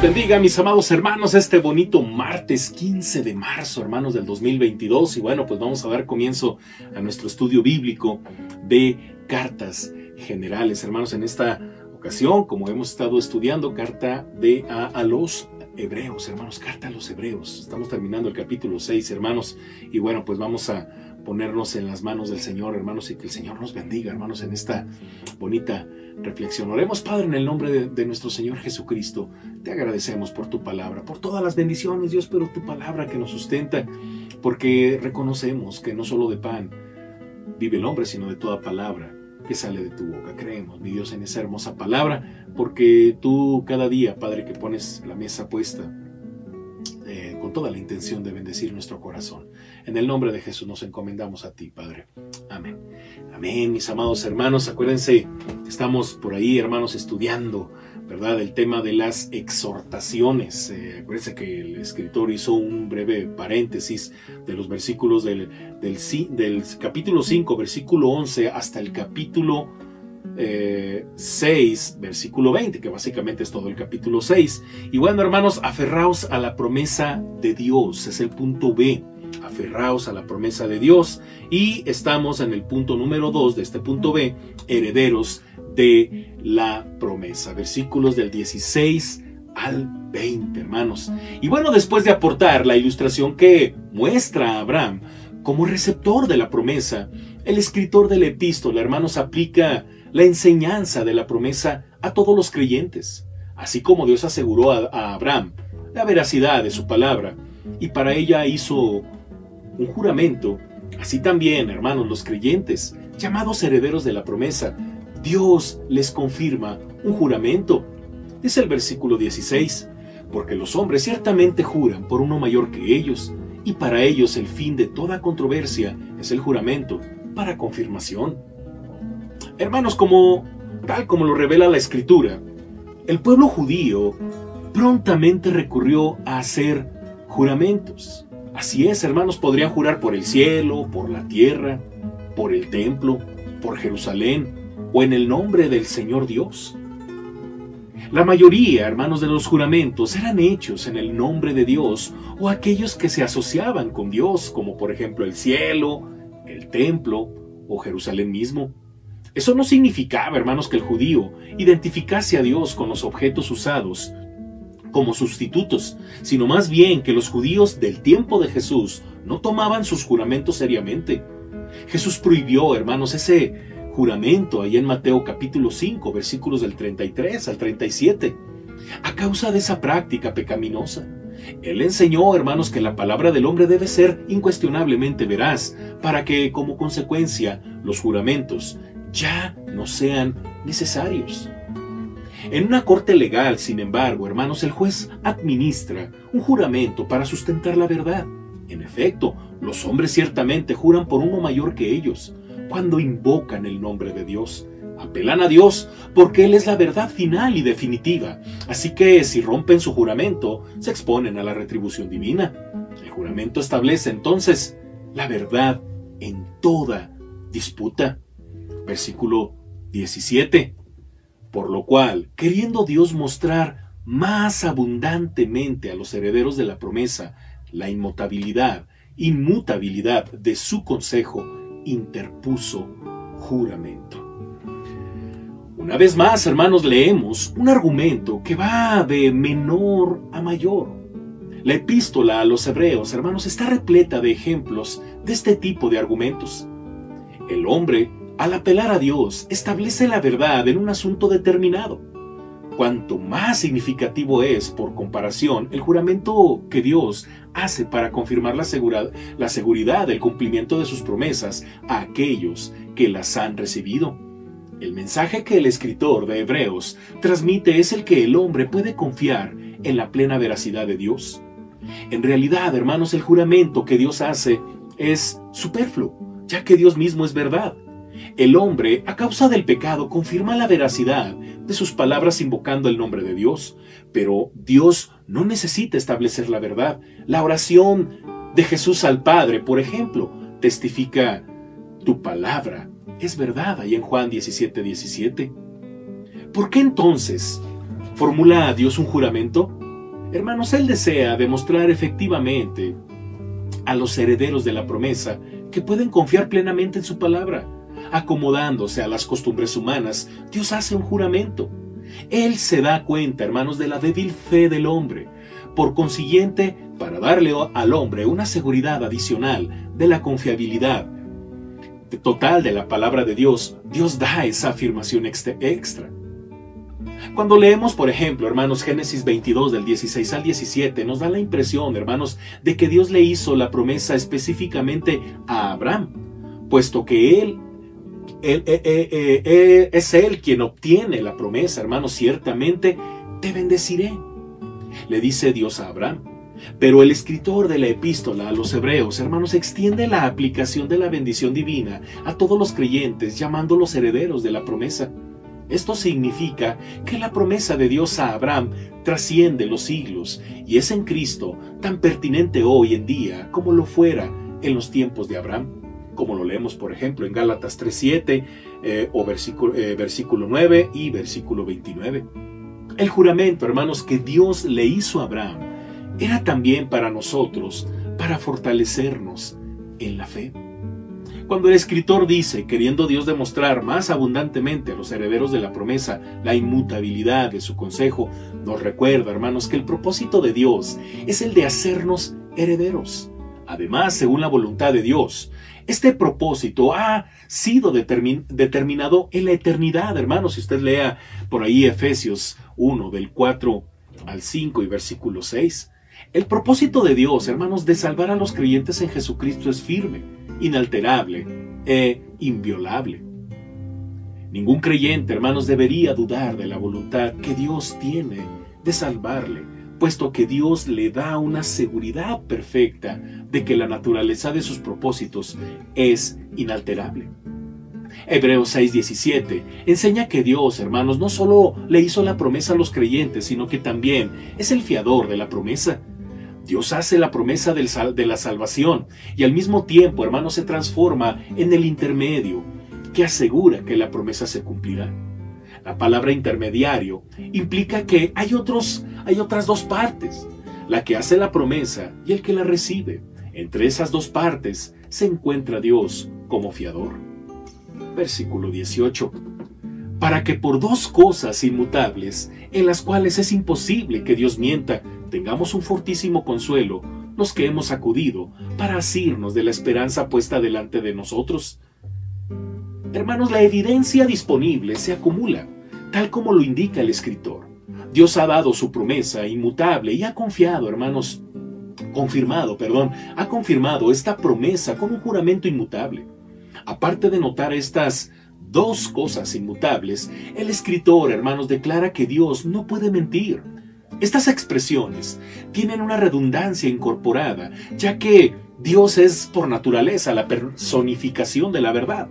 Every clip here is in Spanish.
bendiga, mis amados hermanos, este bonito martes 15 de marzo, hermanos, del 2022. Y bueno, pues vamos a dar comienzo a nuestro estudio bíblico de cartas generales, hermanos. En esta ocasión, como hemos estado estudiando, carta a los hebreos, hermanos, carta a los hebreos. Estamos terminando el capítulo 6, hermanos. Y bueno, pues vamos a ponernos en las manos del Señor, hermanos, y que el Señor nos bendiga, hermanos, en esta bonita reflexión. Oremos. Padre, en el nombre de nuestro Señor Jesucristo, te agradecemos por tu palabra, por todas las bendiciones, Dios, pero tu palabra que nos sustenta, porque reconocemos que no solo de pan vive el hombre, sino de toda palabra que sale de tu boca. Creemos, mi Dios, en esa hermosa palabra, porque tú cada día, Padre, que pones la mesa puesta con toda la intención de bendecir nuestro corazón. En el nombre de Jesús nos encomendamos a ti, Padre. Amén. Amén, mis amados hermanos. Acuérdense, estamos por ahí, hermanos, estudiando, ¿verdad?, el tema de las exhortaciones. Acuérdense que el escritor hizo un breve paréntesis de los versículos del capítulo 5, versículo 11, hasta el capítulo 6, versículo 20, que básicamente es todo el capítulo 6. Y bueno, hermanos, aferraos a la promesa de Dios, es el punto B. Aferraos a la promesa de Dios. Y estamos en el punto número 2 de este punto B, herederos de la promesa, versículos del 16 al 20, hermanos. Y bueno, después de aportar la ilustración que muestra a Abraham como receptor de la promesa, el escritor de la epístola, hermanos, aplica la enseñanza de la promesa a todos los creyentes, así como Dios aseguró a Abraham la veracidad de su palabra, y para ella hizo un juramento. Así también, hermanos, los creyentes, llamados herederos de la promesa, Dios les confirma un juramento. Dice el versículo 16, porque los hombres ciertamente juran por uno mayor que ellos, y para ellos el fin de toda controversia es el juramento para confirmación. Hermanos, tal como lo revela la Escritura, el pueblo judío prontamente recurrió a hacer juramentos. Así es, hermanos, podrían jurar por el cielo, por la tierra, por el templo, por Jerusalén o en el nombre del Señor Dios. La mayoría, hermanos, de los juramentos eran hechos en el nombre de Dios o aquellos que se asociaban con Dios, como por ejemplo el cielo, el templo o Jerusalén mismo. Eso no significaba, hermanos, que el judío identificase a Dios con los objetos usados como sustitutos, sino más bien que los judíos del tiempo de Jesús no tomaban sus juramentos seriamente. Jesús prohibió, hermanos, ese juramento ahí en Mateo capítulo 5, versículos del 33 al 37, a causa de esa práctica pecaminosa. Él enseñó, hermanos, que la palabra del hombre debe ser incuestionablemente veraz, para que, como consecuencia, los juramentos ya no sean necesarios. En una corte legal, sin embargo, hermanos, el juez administra un juramento para sustentar la verdad. En efecto, los hombres ciertamente juran por uno mayor que ellos, cuando invocan el nombre de Dios. Apelan a Dios porque Él es la verdad final y definitiva. Así que si rompen su juramento, se exponen a la retribución divina. El juramento establece entonces la verdad en toda disputa. Versículo 17. Por lo cual, queriendo Dios mostrar más abundantemente a los herederos de la promesa la inmutabilidad de su consejo, interpuso juramento. Una vez más, hermanos, leemos un argumento que va de menor a mayor. La epístola a los hebreos, hermanos, está repleta de ejemplos de este tipo de argumentos. El hombre, al apelar a Dios, establece la verdad en un asunto determinado. Cuanto más significativo es, por comparación, el juramento que Dios hace para confirmar la seguridad del cumplimiento de sus promesas a aquellos que las han recibido. El mensaje que el escritor de Hebreos transmite es el que el hombre puede confiar en la plena veracidad de Dios. En realidad, hermanos, el juramento que Dios hace es superfluo, ya que Dios mismo es verdad. El hombre, a causa del pecado, confirma la veracidad de sus palabras invocando el nombre de Dios. Pero Dios no necesita establecer la verdad. La oración de Jesús al Padre, por ejemplo, testifica: tu palabra es verdad, ahí en Juan 17:17. ¿Por qué entonces formula a Dios un juramento? Hermanos, Él desea demostrar efectivamente a los herederos de la promesa que pueden confiar plenamente en su palabra. Acomodándose a las costumbres humanas, Dios hace un juramento. Él se da cuenta, hermanos, de la débil fe del hombre. Por consiguiente, para darle al hombre una seguridad adicional de la confiabilidad total de la palabra de Dios, Dios da esa afirmación extra. Cuando leemos, por ejemplo, hermanos, Génesis 22, del 16 al 17, nos da la impresión, hermanos, de que Dios le hizo la promesa específicamente a Abraham, puesto que es él quien obtiene la promesa, hermanos. Ciertamente te bendeciré, le dice Dios a Abraham. Pero el escritor de la epístola a los hebreos, hermanos, extiende la aplicación de la bendición divina a todos los creyentes, llamándolos herederos de la promesa. Esto significa que la promesa de Dios a Abraham trasciende los siglos y es en Cristo tan pertinente hoy en día como lo fuera en los tiempos de Abraham, como lo leemos, por ejemplo, en Gálatas 3:7 o versículo 9 y versículo 29. El juramento, hermanos, que Dios le hizo a Abraham era también para nosotros, para fortalecernos en la fe. Cuando el escritor dice, queriendo Dios demostrar más abundantemente a los herederos de la promesa la inmutabilidad de su consejo, nos recuerda, hermanos, que el propósito de Dios es el de hacernos herederos. Además, según la voluntad de Dios, este propósito ha sido determinado en la eternidad, hermanos. Si usted lea por ahí Efesios 1, del 4 al 5 y versículo 6, el propósito de Dios, hermanos, de salvar a los creyentes en Jesucristo es firme, inalterable e inviolable. Ningún creyente, hermanos, debería dudar de la voluntad que Dios tiene de salvarle, puesto que Dios le da una seguridad perfecta de que la naturaleza de sus propósitos es inalterable. Hebreos 6:17 enseña que Dios, hermanos, no solo le hizo la promesa a los creyentes, sino que también es el fiador de la promesa. Dios hace la promesa de la salvación y al mismo tiempo, hermanos, se transforma en el intermedio que asegura que la promesa se cumplirá. La palabra intermediario implica que hay otras dos partes, la que hace la promesa y el que la recibe. Entre esas dos partes se encuentra Dios como fiador. Versículo 18. Para que por dos cosas inmutables, en las cuales es imposible que Dios mienta, tengamos un fortísimo consuelo, los que hemos acudido para asirnos de la esperanza puesta delante de nosotros. Hermanos, la evidencia disponible se acumula, tal como lo indica el escritor. Dios ha dado su promesa inmutable y ha confirmado esta promesa con un juramento inmutable. Aparte de notar estas dos cosas inmutables, el escritor, hermanos, declara que Dios no puede mentir. Estas expresiones tienen una redundancia incorporada, ya que Dios es por naturaleza la personificación de la verdad.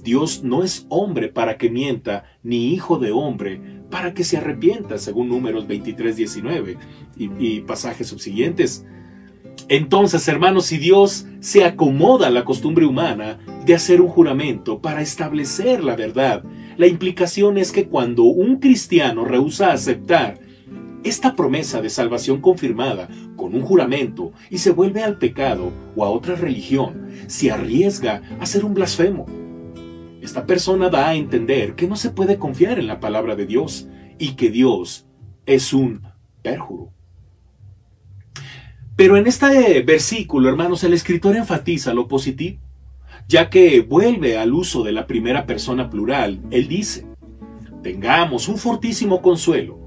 Dios no es hombre para que mienta, ni hijo de hombre para que se arrepienta, según Números 23:19 y pasajes subsiguientes. Entonces, hermanos, si Dios se acomoda a la costumbre humana de hacer un juramento para establecer la verdad, la implicación es que cuando un cristiano rehúsa aceptar esta promesa de salvación confirmada con un juramento y se vuelve al pecado o a otra religión, se arriesga a ser un blasfemo. Esta persona da a entender que no se puede confiar en la palabra de Dios y que Dios es un pérjuro. Pero en este versículo, hermanos, el escritor enfatiza lo positivo, ya que vuelve al uso de la primera persona plural. Él dice, tengamos un fortísimo consuelo,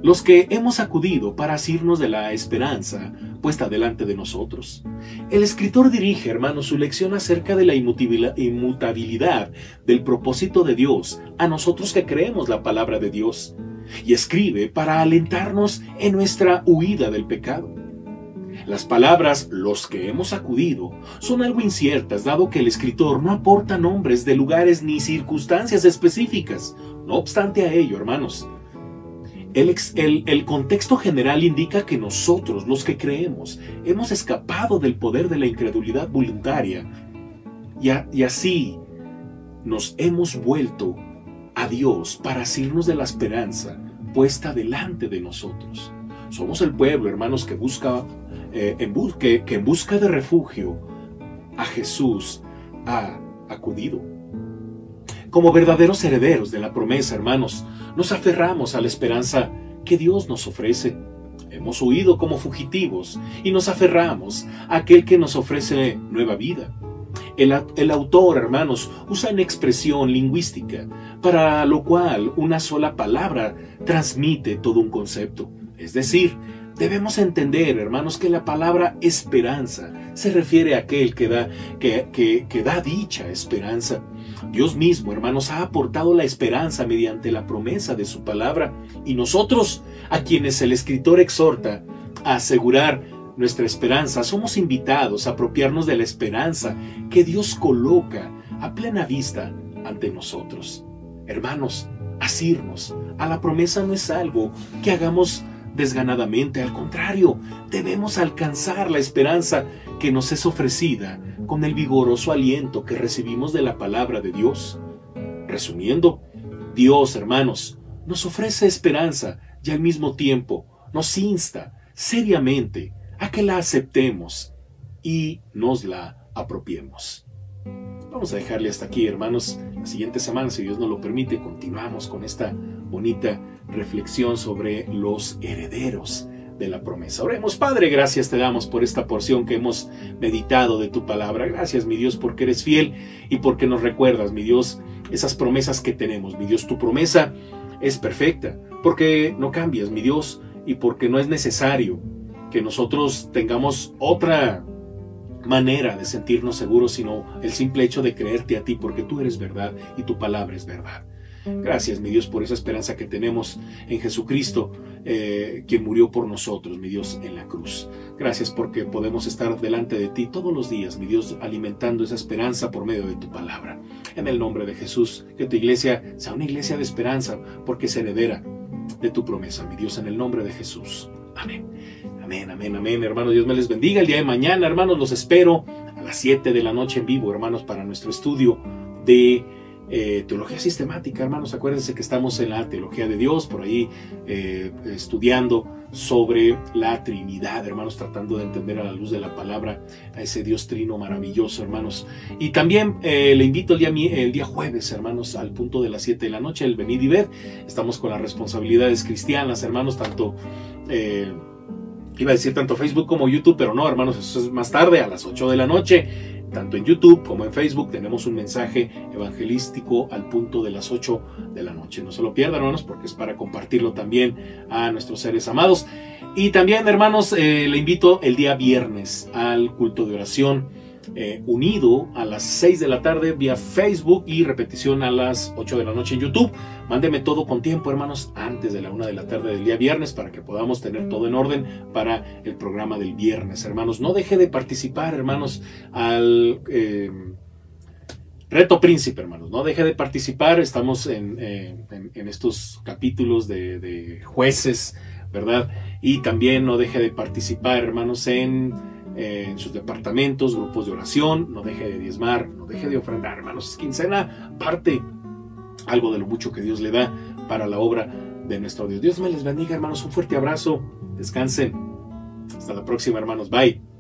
los que hemos acudido para asirnos de la esperanza puesta delante de nosotros. El escritor dirige, hermanos, su lección acerca de la inmutabilidad del propósito de Dios a nosotros que creemos la palabra de Dios, y escribe para alentarnos en nuestra huida del pecado. Las palabras "los que hemos acudido" son algo inciertas, dado que el escritor no aporta nombres de lugares ni circunstancias específicas. No obstante a ello, hermanos, el contexto general indica que nosotros, los que creemos, hemos escapado del poder de la incredulidad voluntaria y así nos hemos vuelto a Dios para asirnos de la esperanza puesta delante de nosotros. Somos el pueblo, hermanos, que busca, que en busca de refugio a Jesús ha acudido. Como verdaderos herederos de la promesa, hermanos, nos aferramos a la esperanza que Dios nos ofrece. Hemos huido como fugitivos y nos aferramos a aquel que nos ofrece nueva vida. El autor, hermanos, usa una expresión lingüística, para lo cual una sola palabra transmite todo un concepto. Es decir, debemos entender, hermanos, que la palabra esperanza se refiere a aquel que da dicha esperanza. Dios mismo, hermanos, ha aportado la esperanza mediante la promesa de su palabra, y nosotros, a quienes el escritor exhorta a asegurar nuestra esperanza, somos invitados a apropiarnos de la esperanza que Dios coloca a plena vista ante nosotros. Hermanos, asirnos a la promesa no es algo que hagamos desganadamente, al contrario, debemos alcanzar la esperanza que nos es ofrecida con el vigoroso aliento que recibimos de la palabra de Dios. Resumiendo, Dios, hermanos, nos ofrece esperanza y al mismo tiempo nos insta seriamente a que la aceptemos y nos la apropiemos. Vamos a dejarle hasta aquí, hermanos. La siguiente semana, si Dios nos lo permite, continuamos con esta bonita reflexión sobre los herederos de la promesa. Oremos. Padre, gracias te damos por esta porción que hemos meditado de tu palabra. Gracias, mi Dios, porque eres fiel y porque nos recuerdas, mi Dios, esas promesas que tenemos. Mi Dios, tu promesa es perfecta, porque no cambias, mi Dios, y porque no es necesario que nosotros tengamos otra manera de sentirnos seguros, sino el simple hecho de creerte a ti, porque tú eres verdad y tu palabra es verdad. Gracias, mi Dios, por esa esperanza que tenemos en Jesucristo, quien murió por nosotros, mi Dios, en la cruz. Gracias porque podemos estar delante de ti todos los días, mi Dios, alimentando esa esperanza por medio de tu palabra. En el nombre de Jesús, que tu iglesia sea una iglesia de esperanza, porque es heredera de tu promesa, mi Dios, en el nombre de Jesús. Amén. Amén, amén, amén, hermanos. Dios me les bendiga. El día de mañana, hermanos, los espero a las 7 de la noche en vivo, hermanos, para nuestro estudio de teología sistemática. Hermanos, acuérdense que estamos en la teología de Dios, por ahí estudiando sobre la Trinidad, hermanos, tratando de entender a la luz de la palabra a ese Dios trino maravilloso, hermanos. Y también le invito el día jueves, hermanos, al punto de las 7 de la noche, el venid y ved. Estamos con las responsabilidades cristianas, hermanos, tanto iba a decir tanto Facebook como YouTube, pero no, hermanos, eso es más tarde, a las 8 de la noche. Tanto en YouTube como en Facebook tenemos un mensaje evangelístico al punto de las 8 de la noche. No se lo pierdan, hermanos, porque es para compartirlo también a nuestros seres amados. Y también, hermanos, le invito el día viernes al culto de oración unido a las 6 de la tarde vía Facebook y repetición a las 8 de la noche en YouTube. Mándeme todo con tiempo, hermanos, antes de la 1 de la tarde del día viernes, para que podamos tener todo en orden para el programa del viernes, hermanos. No deje de participar, hermanos, al Reto Príncipe, hermanos. No deje de participar. Estamos en estos capítulos de jueces, ¿verdad? Y también no deje de participar, hermanos, en sus departamentos, grupos de oración. No deje de diezmar, no deje de ofrendar, hermanos. Quincena, parte algo de lo mucho que Dios le da para la obra de nuestro Dios. Dios me les bendiga, hermanos. Un fuerte abrazo. Descansen. Hasta la próxima, hermanos. Bye.